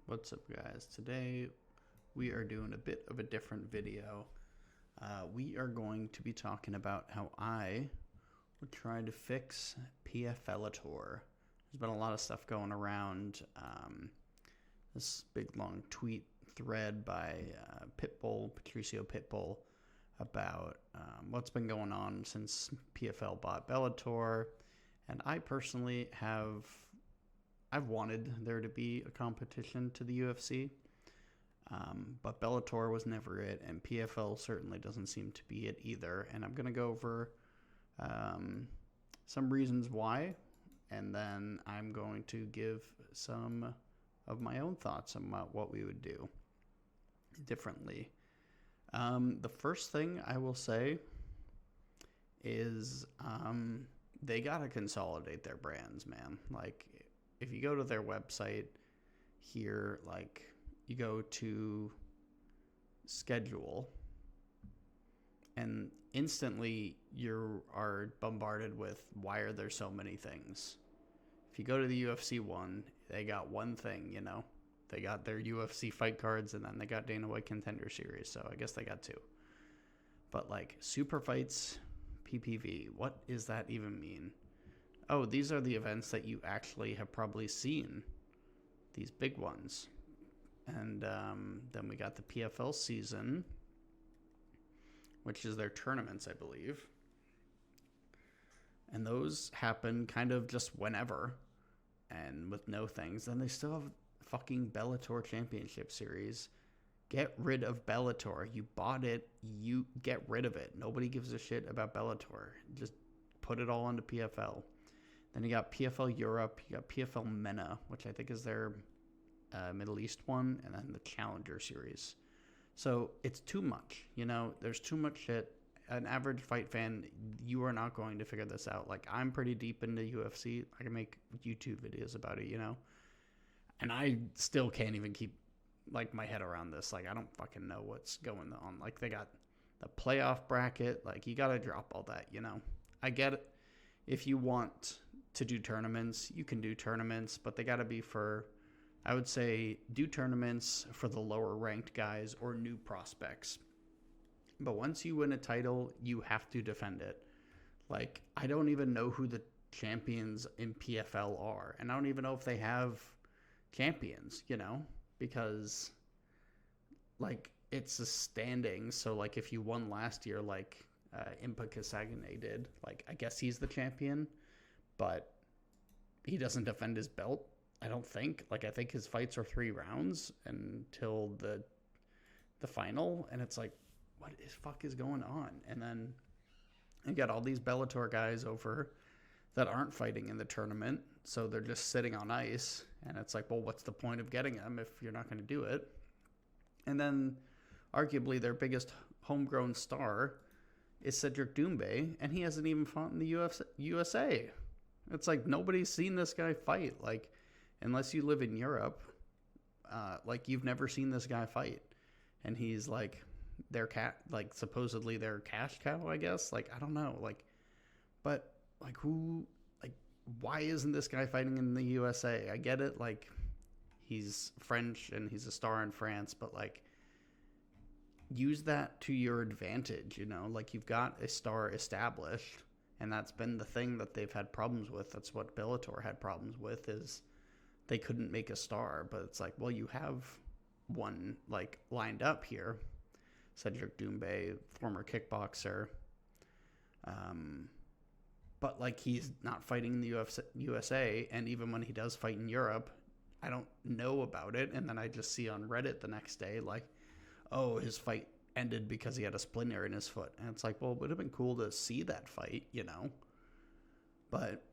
What's up, guys? Today we are doing a bit of a different video. We are going to be talking about how I would try to fix PFLator. There's been a lot of stuff going around. This big long tweet thread by Patricio Pitbull, about what's been going on since PFL bought Bellator. And I personally I've wanted there to be a competition to the UFC, but Bellator was never it, and PFL certainly doesn't seem to be it either. And I'm going to go over some reasons why, and then I'm going to give some of my own thoughts about what we would do differently. The first thing I will say is they got to consolidate their brands, man. Like, if you go to their website here, like you go to schedule, and instantly you are bombarded with, why are there so many things? If you go to the UFC one, they got one thing, you know. They got their UFC fight cards, and then they got Dana White Contender Series, so I guess they got two. But like Super Fights PPV, what does that even mean? Oh, these are the events that you actually have probably seen, these big ones. And then we got the PFL season, which is their tournaments, I believe. And those happen kind of just whenever and with no things. Then they still have fucking Bellator Championship Series. Get rid of Bellator. You bought it. You get rid of it. Nobody gives a shit about Bellator. Just put it all into PFL. Then you got PFL Europe. You got PFL MENA, which I think is their Middle East one. And then the Challenger Series. So it's too much. You know, there's too much shit. An average fight fan, you are not going to figure this out. Like, I'm pretty deep into UFC. I can make YouTube videos about it, you know. And I still can't even keep like my head around this. Like, I don't fucking know what's going on. Like, they got the playoff bracket. Like, you got to drop all that, you know. I get it. If you want to do tournaments, you can do tournaments, but they got to be for, I would say, do tournaments for the lower ranked guys or new prospects. But once you win a title, you have to defend it. Like, I don't even know who the champions in PFL are. And I don't even know if they have champions, you know, because like it's a standing. So like if you won last year, like Impa Kasanganay did, like I guess he's the champion, but he doesn't defend his belt, I don't think. Like, I think his fights are 3 rounds until the final, and it's like, what the fuck is going on? And then you got all these Bellator guys over that aren't fighting in the tournament, so they're just sitting on ice, and it's like, well, what's the point of getting them if you're not going to do it? And then arguably their biggest homegrown star is Cedric Doumbé, and he hasn't even fought in the USA. It's like, nobody's seen this guy fight. Like, unless you live in Europe, like, you've never seen this guy fight, and he's like their like supposedly their cash cow, I guess. Like, I don't know, like, but like, who, like, why isn't this guy fighting in the USA? I get it, like, he's French and he's a star in France, but like, use that to your advantage, you know? Like, you've got a star established, and that's been the thing that they've had problems with. That's what Bellator had problems with, is they couldn't make a star. But it's like, well, you have one like lined up here, Cedric Doumbé, former kickboxer, but like, he's not fighting in the USA, and even when he does fight in Europe, I don't know about it. And then I just see on Reddit the next day, like, oh, his fight ended because he had a splinter in his foot. And it's like, well, it would have been cool to see that fight, you know. But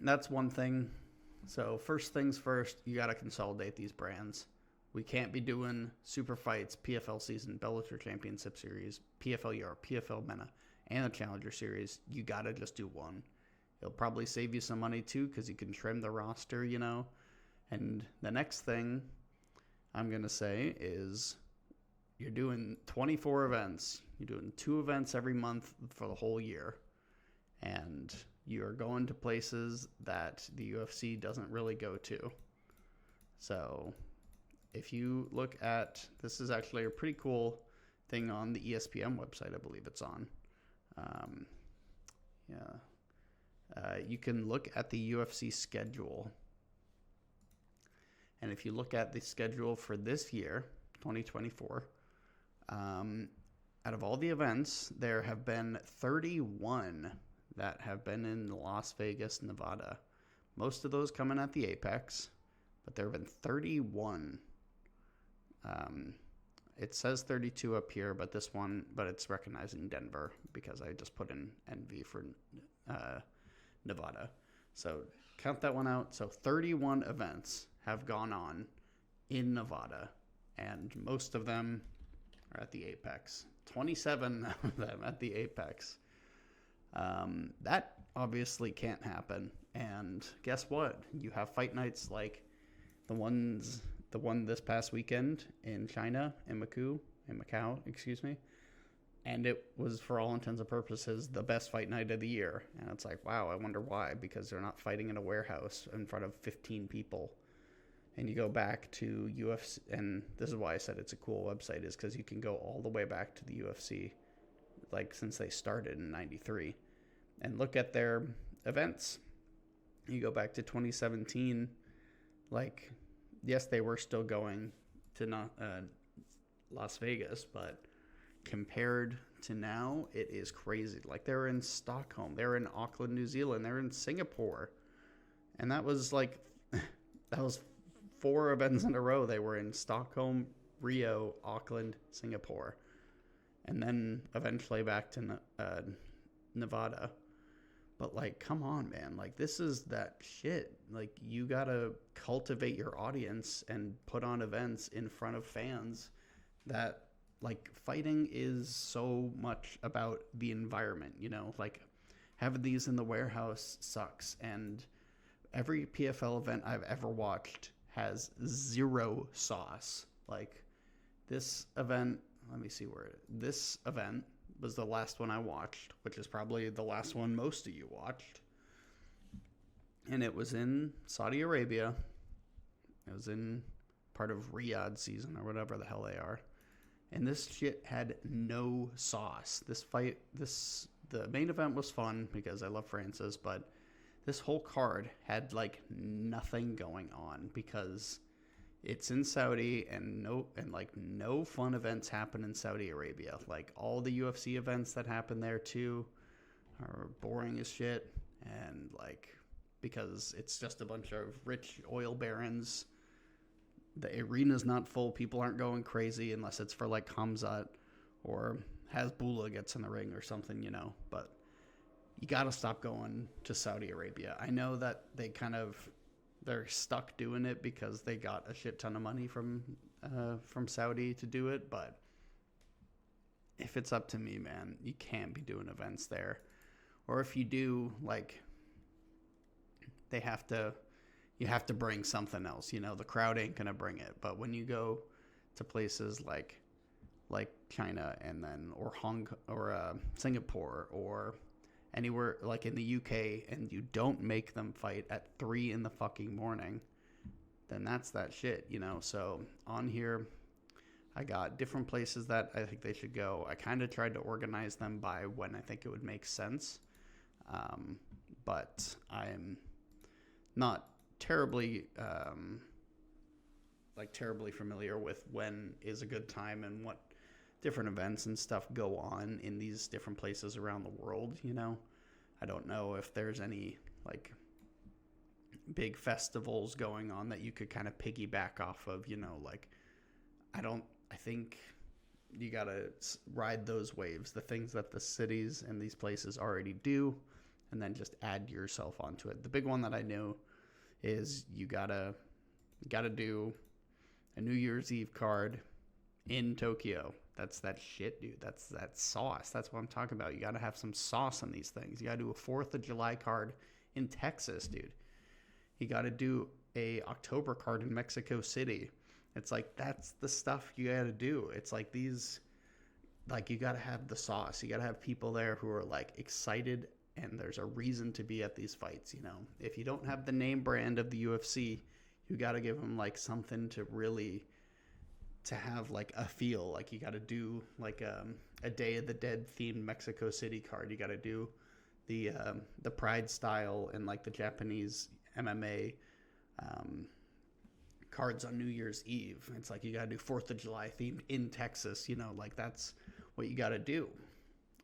that's one thing. So first things first, you got to consolidate these brands. We can't be doing super fights, PFL season, Bellator Championship Series, PFL Europe, PFL MENA, and the Challenger Series. You got to just do one. It'll probably save you some money too, because you can trim the roster, you know. And the next thing I'm going to say is, you're doing 24 events. You're doing 2 events every month for the whole year. And you're going to places that the UFC doesn't really go to. So if you look at, this is actually a pretty cool thing on the ESPN website, I believe it's on. You can look at the UFC schedule. And if you look at the schedule for this year, 2024, out of all the events, there have been 31 that have been in Las Vegas, Nevada. Most of those coming at the Apex, but there have been 31. It says 32 up here, but it's recognizing Denver because I just put in NV for Nevada. So count that one out. So 31 events have gone on in Nevada, and most of them are at the Apex. 27 of them at the Apex. That obviously can't happen. And guess what? You have fight nights like the one this past weekend in China, in Macau, excuse me. And it was, for all intents and purposes, the best fight night of the year. And it's like, wow, I wonder why. Because they're not fighting in a warehouse in front of 15 people. And you go back to UFC, and this is why I said it's a cool website, is because you can go all the way back to the UFC, like since they started in 93, and look at their events. You go back to 2017, like, yes, they were still going to Las Vegas, but compared to now, it is crazy. Like, they're in Stockholm, they're in Auckland, New Zealand, they're in Singapore, and that was 4 events in a row. They were in Stockholm, Rio, Auckland, Singapore, and then eventually back to Nevada. But, like, come on, man. Like, this is that shit. Like, you gotta cultivate your audience and put on events in front of fans. That, like, fighting is so much about the environment, you know? Like, having these in the warehouse sucks. And every PFL event I've ever watched has 0 sauce. Like, this event, this event was the last one I watched, which is probably the last one most of you watched. And it was in Saudi Arabia. It was in part of Riyadh season or whatever the hell they are. And this shit had no sauce. The main event was fun because I love Francis, but this whole card had like nothing going on because it's in Saudi, and no fun events happen in Saudi Arabia. Like, all the UFC events that happen there too are boring as shit, and like, because it's just a bunch of rich oil barons. The arena's not full. People aren't going crazy unless it's for like Hamzat or Hasbullah gets in the ring or something, you know. But you got to stop going to Saudi Arabia. I know that they're stuck doing it because they got a shit ton of money from Saudi to do it. But if it's up to me, man, you can't be doing events there. Or if you do, like, you have to bring something else. You know, the crowd ain't gonna bring it. But when you go to places like China and then or Singapore or anywhere like in the UK, and you don't make them fight at 3 in the fucking morning, then that's that shit, you know. So on here, I got different places that I think they should go. I kind of tried to organize them by when I think it would make sense, but I'm not terribly familiar with when is a good time and what different events and stuff go on in these different places around the world, you know. I don't know if there's any like big festivals going on that you could kind of piggyback off of, you know. Like, I think you gotta ride those waves, the things that the cities and these places already do, and then just add yourself onto it. The big one that I know is you gotta do a New Year's Eve card in Tokyo. That's that shit, dude. That's that sauce. That's what I'm talking about. You got to have some sauce on these things. You got to do a 4th of July card in Texas, dude. You got to do a October card in Mexico City. It's like, that's the stuff you got to do. It's like these, like, you got to have the sauce. You got to have people there who are like excited, and there's a reason to be at these fights, you know. If you don't have the name brand of the UFC, you got to give them like something to really to have like a feel. Like you got to do like a Day of the Dead themed Mexico City card. You got to do the Pride style and like the Japanese MMA cards on New Year's Eve. It's like you got to do 4th of July themed in Texas. You know, like that's what you got to do,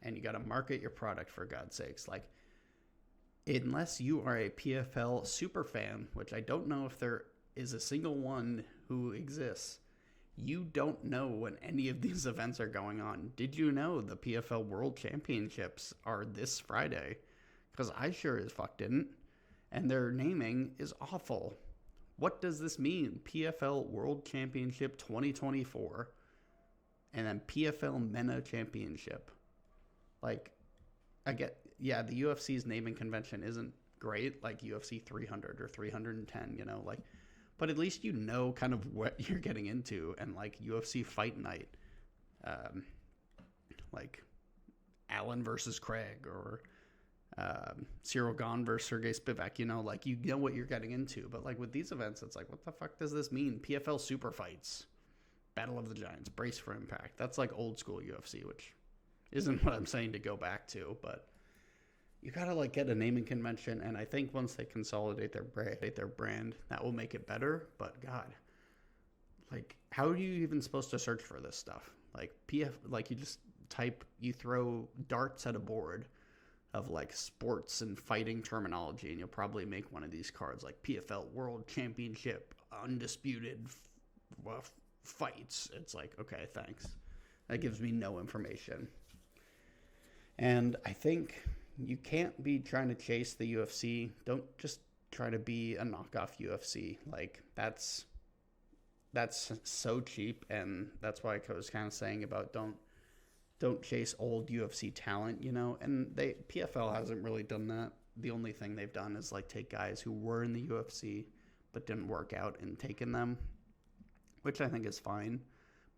and you got to market your product, for God's sakes. Like, unless you are a PFL super fan, which I don't know if there is a single one who exists, you don't know when any of these events are going on. Did you know the PFL World Championships are this Friday? Because I sure as fuck didn't. And their naming is awful. What does this mean? PFL World Championship 2024. And then PFL MENA Championship. Like, I get, yeah, the UFC's naming convention isn't great, like UFC 300 or 310, you know, like, but at least you know kind of what you're getting into. And like UFC Fight Night, like Allen versus Craig, or Cyril Gane versus Sergey Spivak, you know, like you know what you're getting into. But like with these events, it's like, what the fuck does this mean? PFL Super Fights, Battle of the Giants, Brace for Impact. That's like old school UFC, which isn't what I'm saying to go back to, but you gotta like get a naming convention, and I think once they consolidate their brand, that will make it better. But God, like, how are you even supposed to search for this stuff? Like like you just you throw darts at a board of like sports and fighting terminology, and you'll probably make one of these cards like PFL World Championship Undisputed Fights. It's like, okay, thanks. That gives me no information. And I think you can't be trying to chase the UFC. Don't just try to be a knockoff UFC. Like, that's so cheap, and that's why I was kind of saying about don't chase old UFC talent, you know. And PFL hasn't really done that. The only thing they've done is like take guys who were in the UFC but didn't work out and taken them, which I think is fine.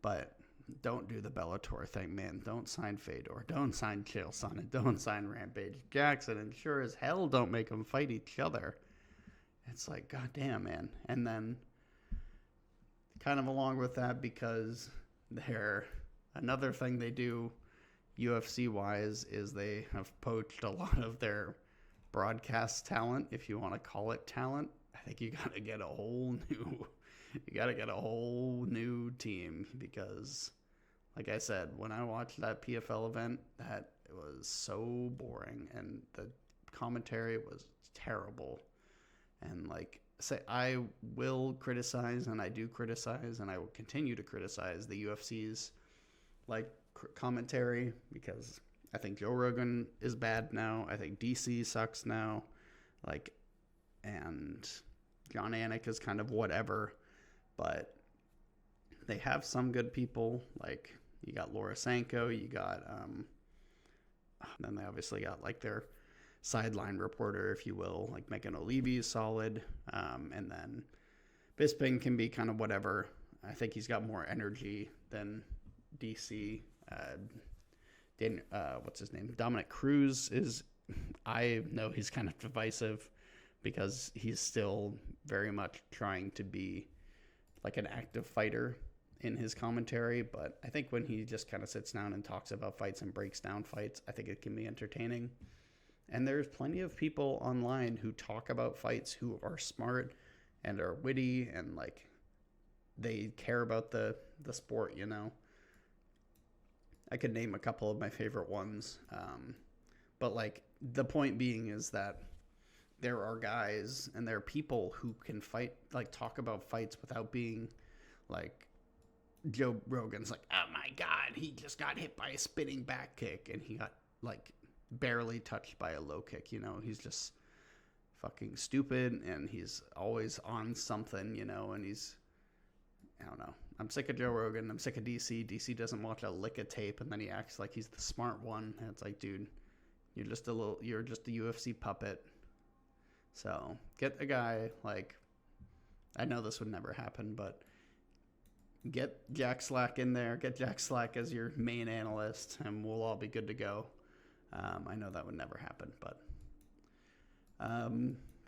But don't do the Bellator thing, man. Don't sign Fedor. Don't sign Chael Sonnen. Don't sign Rampage Jackson. And sure as hell don't make them fight each other. It's like, goddamn, man. And then kind of along with that, because another thing they do UFC-wise is they have poached a lot of their broadcast talent, if you want to call it talent. I think you got to get a whole new team, because like I said, when I watched that PFL event, that it was so boring, and the commentary was terrible. And like, I will criticize, and I do criticize, and I will continue to criticize the UFC's like commentary, because I think Joe Rogan is bad now. I think DC sucks now. Like, and John Anik is kind of whatever, but they have some good people. Like, you got Laura Sanko, you got then they obviously got like their sideline reporter, if you will, like Megan O'Leary is solid, and then Bisping can be kind of whatever. I think he's got more energy than DC. What's his name? Dominic Cruz is, I know he's kind of divisive, because he's still very much trying to be like an active fighter in his commentary. But I think when he just kind of sits down and talks about fights and breaks down fights, I think it can be entertaining. And there's plenty of people online who talk about fights who are smart and are witty, and like they care about the sport, you know. I could name a couple of my favorite ones. But like the point being is that there are guys and there are people who can fight, like talk about fights without being like Joe Rogan's like, oh my God, he just got hit by a spinning back kick and he got like barely touched by a low kick. You know, he's just fucking stupid and he's always on something, you know, and I don't know. I'm sick of Joe Rogan. I'm sick of DC. DC doesn't watch a lick of tape, and then he acts like he's the smart one. And it's like, dude, you're just a UFC puppet. So get a guy like, I know this would never happen, but get Jack Slack in there. Get Jack Slack as your main analyst, and we'll all be good to go. I know that would never happen, but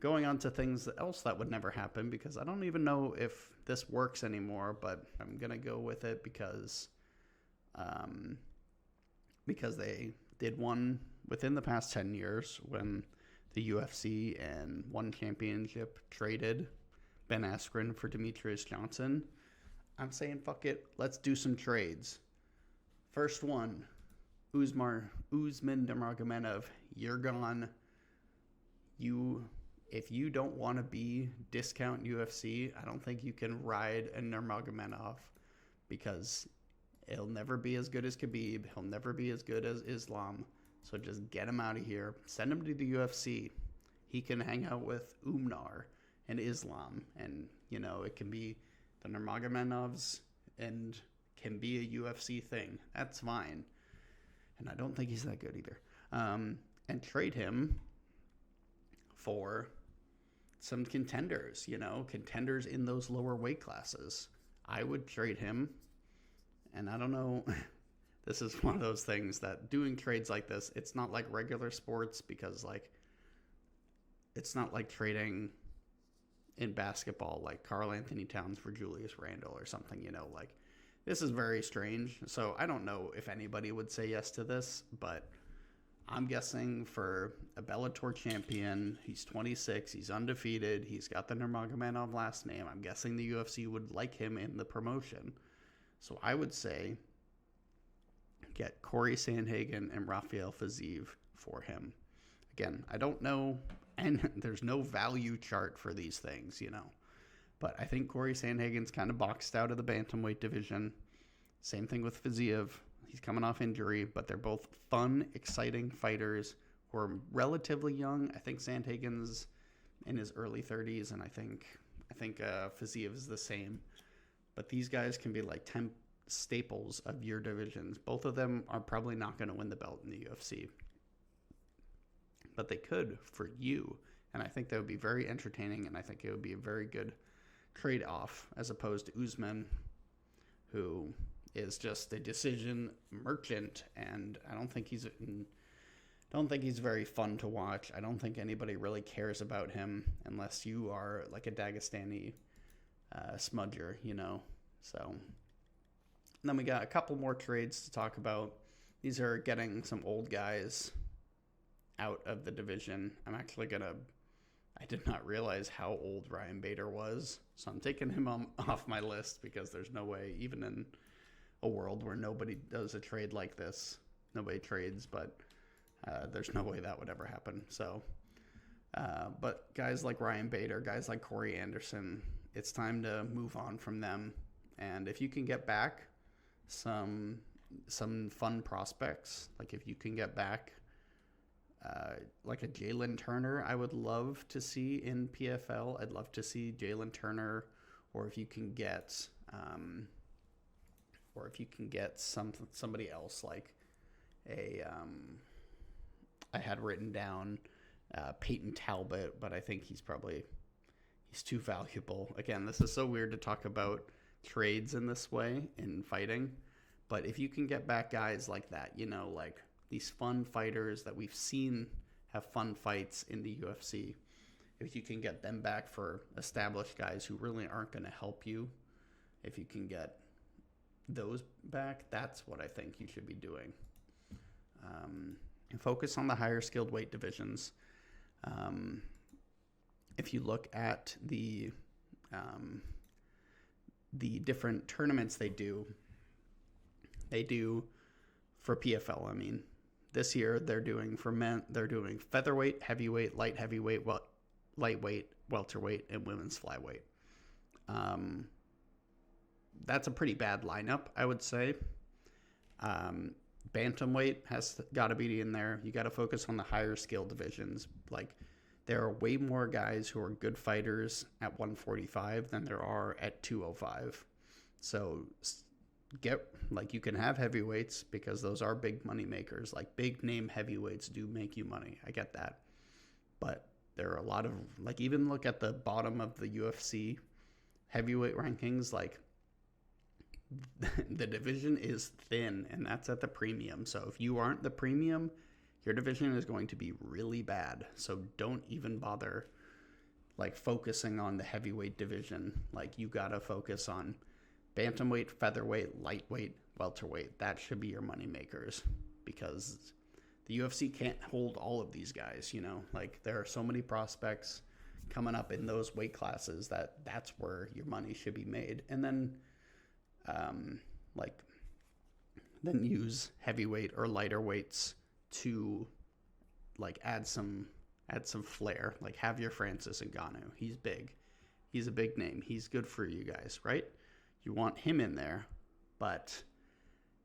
going on to things else that would never happen, because I don't even know if this works anymore, but I'm going to go with it because they did one within the past 10 years when the UFC and One Championship traded Ben Askren for Demetrius Johnson. I'm saying fuck it. Let's do some trades. First one, Usman Nurmagomedov. You're gone. If you don't want to be discount UFC, I don't think you can ride a Nurmagomedov, because he'll never be as good as Khabib. He'll never be as good as Islam. So just get him out of here. Send him to the UFC. He can hang out with Umar and Islam, and it can be the Nurmagomedovs and can be a UFC thing. That's fine. And I don't think he's that good either. And trade him for some contenders, contenders in those lower weight classes. I would trade him. And I don't know, this is one of those things that doing trades like this, it's not like regular sports, because it's not like trading in basketball, like Karl Anthony Towns for Julius Randle or something, this is very strange. So I don't know if anybody would say yes to this, but I'm guessing for a Bellator champion, he's 26, he's undefeated, he's got the Nurmagomedov last name. I'm guessing the UFC would like him in the promotion. So I would say get Corey Sandhagen and Rafael Fiziev for him. Again, I don't know, and there's no value chart for these things, But I think Corey Sandhagen's kind of boxed out of the bantamweight division. Same thing with Fiziev. He's coming off injury, but they're both fun, exciting fighters who are relatively young. I think Sandhagen's in his early 30s, and I think Fiziev is the same. But these guys can be like 10 staples of your divisions. Both of them are probably not going to win the belt in the UFC. But they could for you. And I think that would be very entertaining, and I think it would be a very good trade-off as opposed to Usman, who is just a decision merchant, and I don't think he's very fun to watch. I don't think anybody really cares about him unless you are like a Dagestani smudger, So and then we got a couple more trades to talk about. These are getting some old guys out of the division. I did not realize how old Ryan Bader was, so I'm taking him off my list, because there's no way, even in a world where nobody does a trade like this, nobody trades, but there's no way that would ever happen. So, but guys like Ryan Bader, guys like Corey Anderson, it's time to move on from them. And if you can get back some fun prospects, like if you can get back like a Jalen Turner, I would love to see in PFL. I'd love to see Jalen Turner, or if you can get somebody else like I had written down Peyton Talbot, but I think he's too valuable. Again, this is so weird to talk about trades in this way in fighting, but if you can get back guys like that, like these fun fighters that we've seen have fun fights in the UFC, if you can get them back for established guys who really aren't going to help you, if you can get those back, that's what I think you should be doing. And focus on the higher skilled weight divisions. If you look at the different tournaments they do for PFL, I mean, this year they're doing for men, they're doing featherweight, heavyweight, light heavyweight, lightweight, welterweight, and women's flyweight. That's a pretty bad lineup, I would say. Bantamweight has got to be in there. You got to focus on the higher skill divisions. Like, there are way more guys who are good fighters at 145 than there are at 205. So you can have heavyweights, because those are big money makers. Like, big name heavyweights do make you money. I get that. But there are a lot of, even look at the bottom of the UFC heavyweight rankings, the division is thin, and that's at the premium. So if you aren't the premium, your division is going to be really bad. So don't even bother like focusing on the heavyweight division. Like you got to focus on bantamweight, featherweight, lightweight, welterweight. That should be your money makers, because the UFC can't hold all of these guys, like there are so many prospects coming up in those weight classes that's where your money should be made. And then then use heavyweight or lighter weights to like add some flair. Like have your Francis Ngannou. He's big. He's a big name. He's good for you guys, right? You want him in there, but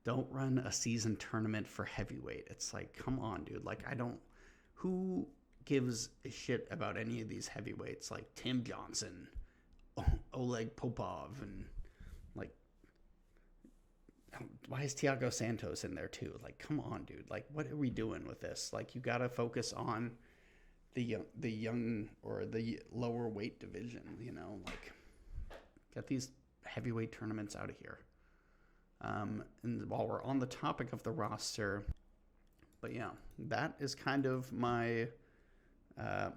don't run a season tournament for heavyweight. It's like, come on, dude. Like who gives a shit about any of these heavyweights like Tim Johnson, Oleg Popov, and like, why is Thiago Santos in there too? Like, come on, dude. Like, what are we doing with this? Like, you got to focus on the young or the lower weight division, like get these heavyweight tournaments out of here. And while we're on the topic of the roster, but yeah, that is kind of my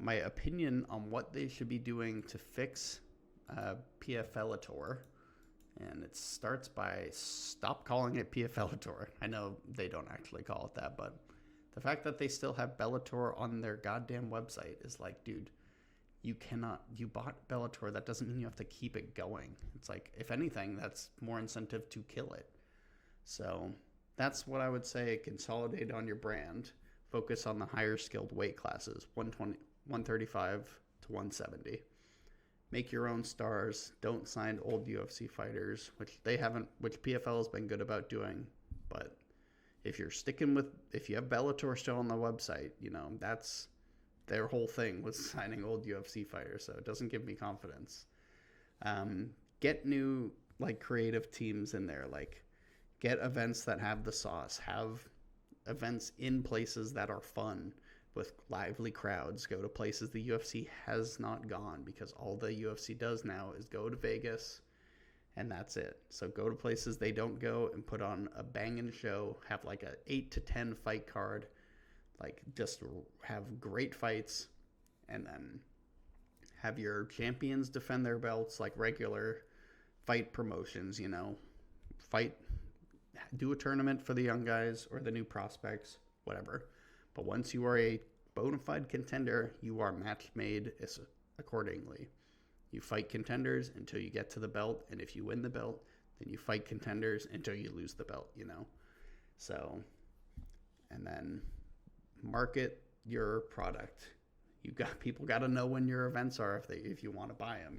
my opinion on what they should be doing to fix PFLator. And it starts by stop calling it PFLator. I know they don't actually call it that, but the fact that they still have Bellator on their goddamn website is like, dude, you bought Bellator. That doesn't mean you have to keep it going. It's like, if anything, that's more incentive to kill it. So that's what I would say. Consolidate on your brand. Focus on the higher skilled weight classes, 120, 135 to 170. Make your own stars. Don't sign old UFC fighters, which PFL has been good about doing. But if you have Bellator still on the website, that's their whole thing was signing old UFC fighters. So it doesn't give me confidence. Get new, like, creative teams in there. Like, get events that have the sauce. Have events in places that are fun with lively crowds. Go to places the UFC has not gone, because all the UFC does now is go to Vegas and that's it. So go to places they don't go and put on a banging show. Have like a 8 to 10 fight card. Like, just have great fights, and then have your champions defend their belts like regular fight promotions, do a tournament for the young guys or the new prospects, whatever. But once you are a bona fide contender, you are match made accordingly. You fight contenders until you get to the belt, and if you win the belt, then you fight contenders until you lose the belt, So, and then market your product. People got to know when your events are if you want to buy them,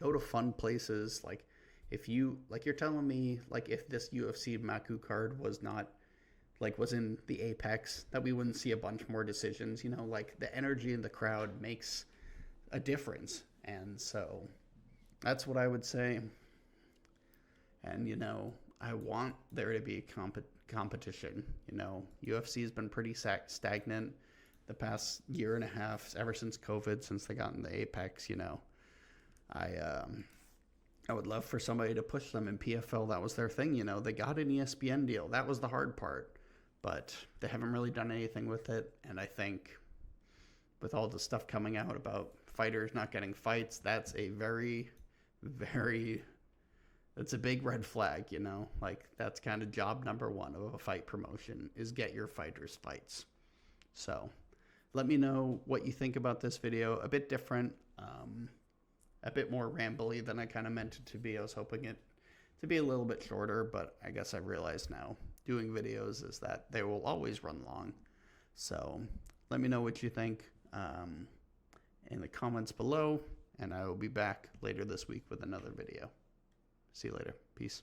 Go to fun places. Like, if you're telling me, like, if this UFC Maku card was not, like, was in the Apex, that we wouldn't see a bunch more decisions, like, the energy in the crowd makes a difference. And so that's what I would say. And, I want there to be competition. UFC has been pretty stagnant the past year and a half, ever since COVID, since they got in the Apex. I would love for somebody to push them in PFL. That was their thing. They got an ESPN deal. That was the hard part, but they haven't really done anything with it. And I think with all the stuff coming out about fighters not getting fights, that's a very, very, that's a big red flag, like, that's kind of job number one of a fight promotion, is get your fighters fights. So let me know what you think about this video. A bit different, a bit more rambly than I kind of meant it to be. I was hoping it to be a little bit shorter, but I guess I realize now doing videos is that they will always run long. So let me know what you think in the comments below, and I will be back later this week with another video. See you later. Peace.